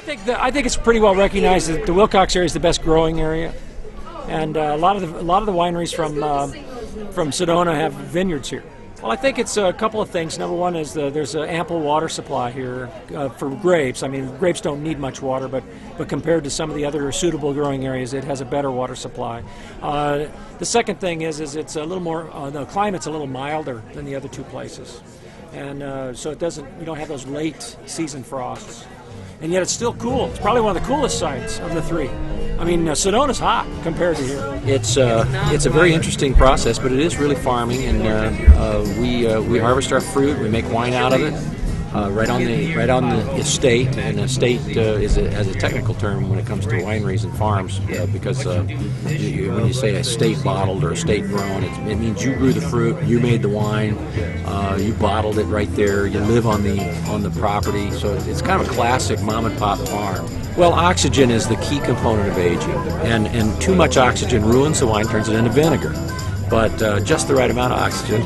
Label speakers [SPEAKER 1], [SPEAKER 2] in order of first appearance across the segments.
[SPEAKER 1] I think it's pretty well recognized that the Willcox area is the best growing area, and a lot of the wineries from Sedona have vineyards here. Well, I think it's a couple of things. Number one is there's an ample water supply here for grapes. I mean, grapes don't need much water, but compared to some of the other suitable growing areas, it has a better water supply. The second thing is it's a little more, the climate's a little milder than the other two places. And so you don't have those late season frosts. And yet it's still cool. It's probably one of the coolest sites of the three. I mean, Sedona's hot compared to here.
[SPEAKER 2] It's a very interesting process, but it is really farming, and we harvest our fruit, we make wine out of it, right on the estate. And estate has a technical term when it comes to wineries and farms, because when you say estate bottled or estate grown, it means you grew the fruit, you made the wine, you bottled it right there, you live on the property. So it's kind of a classic mom and pop farm. Well, oxygen is the key component of aging, and too much oxygen ruins the wine, turns it into vinegar. But just the right amount of oxygen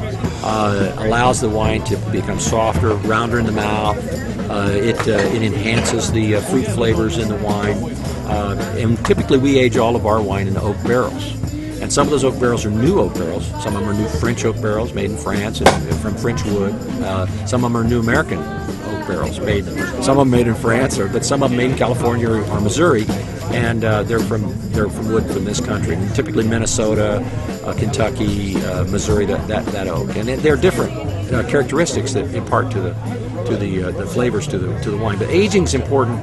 [SPEAKER 2] allows the wine to become softer, rounder in the mouth. It enhances the fruit flavors in the wine. And typically we age all of our wine in oak barrels. And some of those oak barrels are new oak barrels. Some of them are new French oak barrels made in France and from French wood. Some of them are new American oak barrels some of them made in France, but some of them made in California or Missouri, and they're from wood from this country. Typically Minnesota, Kentucky, Missouri, that oak, and they're different characteristics that impart to the flavors to the wine. But aging's important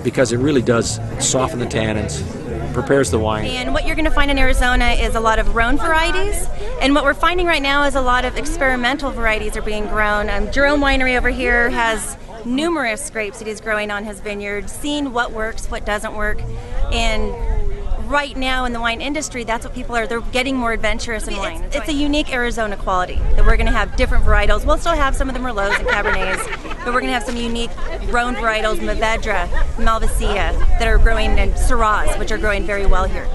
[SPEAKER 2] because it really does soften the tannins, prepares the wine.
[SPEAKER 3] And what you're going to find in Arizona is a lot of Rhone varieties, and what we're finding right now is a lot of experimental varieties are being grown. Jerome Winery over here has numerous grapes that he's growing on his vineyard, seeing what works, what doesn't work, and right now in the wine industry, that's what people are. They're getting more adventurous in wine. It's a unique Arizona quality that we're going to have different varietals. We'll still have some of the Merlots and Cabernets, but we're going to have some unique Rhone varietals, Mourvedre, Malvasia, that are growing, and Syrahs, which are growing very well here.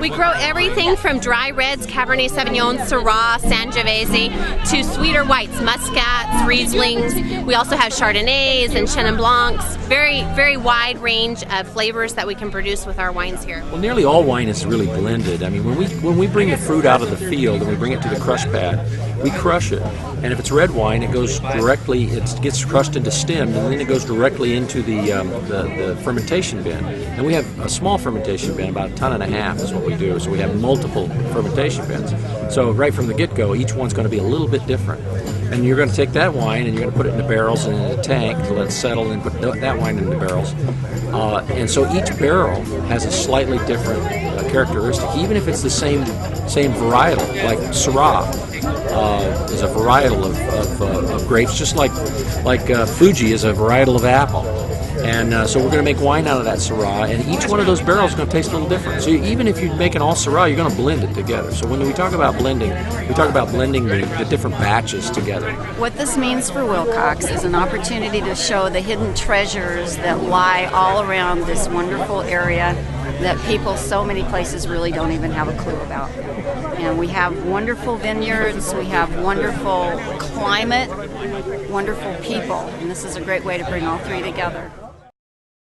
[SPEAKER 4] We grow everything from dry reds, Cabernet Sauvignon, Syrah, Sangiovese, to sweeter whites, Muscats, Rieslings. We also have Chardonnays and Chenin Blancs. Very, very wide range of flavors that we can produce with our wines here.
[SPEAKER 2] Well, nearly all wine is really blended. I mean, when we bring the fruit out of the field and we bring it to the crush pad, we crush it. And if it's red wine, it gets crushed into stem, and then it goes directly into the fermentation bin. And we have a small fermentation bin, about 1.5 tons is what we do. So we have multiple fermentation bins. So right from the get-go, each one's going to be a little bit different. And you're going to take that wine and you're going to put it in the barrels and in a tank to let it settle, and put that wine in the barrels. And so each barrel has a slightly different characteristic, even if it's the same varietal. Like Syrah is a varietal of grapes, just like Fuji is a varietal of apple. And so we're going to make wine out of that Syrah, and each one of those barrels is going to taste a little different. So even if you make an all Syrah, you're going to blend it together. So when we talk about blending, we talk about blending the different batches together.
[SPEAKER 5] What this means for Willcox is an opportunity to show the hidden treasures that lie all around this wonderful area that people so many places really don't even have a clue about. And we have wonderful vineyards, we have wonderful climate, wonderful people, and this is a great way to bring all three together.